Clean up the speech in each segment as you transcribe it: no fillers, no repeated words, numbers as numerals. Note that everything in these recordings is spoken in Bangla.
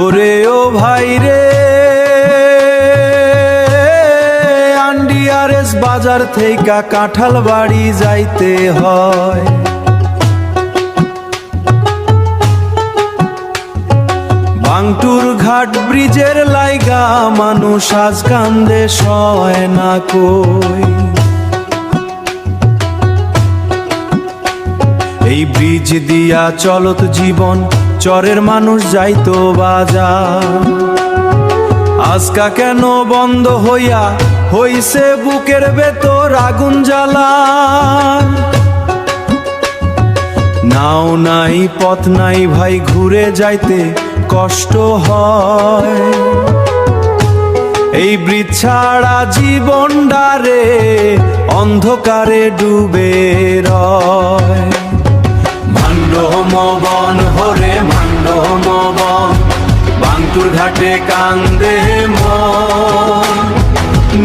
ওরে ও ভাই রে, আন্ডিয়ারেস বাজার থেকে কাঁঠাল বাড়ি যাইতে হয়। বাংটুর ঘাট ব্রিজের লাইগা মানুষ আজ কান্দে সয় না কই। এই ব্রিজ দিয়া চলত জীবন, চরের মানুষ যাইতো বাজার। আজকা কেন বন্ধ হইয়া হইছে বুকের ভেতর আগুন জ্বালা। নাও নাই পথ নাই ভাই, ঘুরে যাইতে কষ্ট হয়। এই ব্রিজ ছাড়া জীবনটারে অন্ধকারে ডুবে রয়। মান্ডমবন হরে মান্ডমবন, বাংটুর ঘাটে কান্দে মন।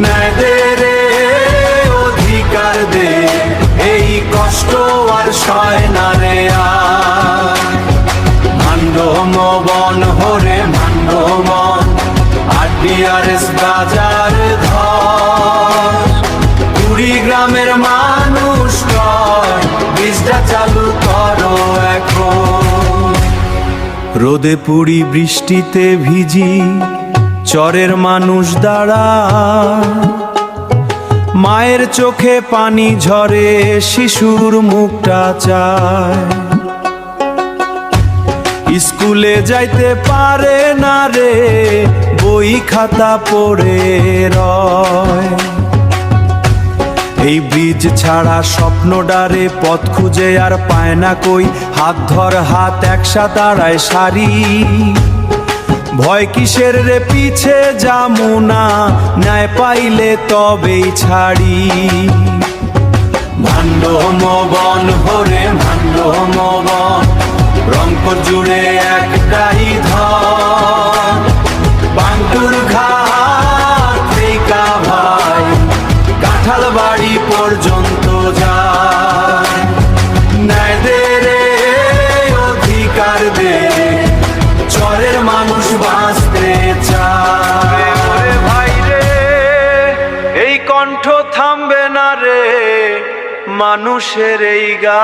ন্যায় দে রে, অধিকার দে, এই কষ্ট আর সয় না রে আর। মান্ডমবন হরে মান্ডমবন, আন্ডিয়ারেস বাজার ধর। কুড়িগ্রামের মানুষ কয়, ব্রিজটা চালু করো এখন। রোদে পুড়ি বৃষ্টিতে ভিজি চরের মানুষ দাঁড়ায়। মায়ের চোখে পানি ঝরে, শিশুর মুখটা চায়। স্কুলে যাইতে পারে না রে, বই খাতা পড়ে রয়। এই ব্রিজ ছাড়া স্বপ্নডারে পথ খুঁজে আর পায় না কই। হাত ধর হাত একসাথে দাঁড়ায় সারি, ভয় কিসের রে পিছে যামু না, ন্যায় পাইলে তবেই ছাড়ি। মান্ডমবন হরে মান্ডমবন, রংপুর জুড়ে একটাই ধর। বাংটুর ঘাট থেকে ভাই কাঁঠাল বাড়ি পর্যন্ত যায়। ন্যায় দে রে, অধিকার দে, চরের মানুষ বাঁচতে চায়। ভাই রে, এই কণ্ঠ থামবে না রে, মানুষের এই গান।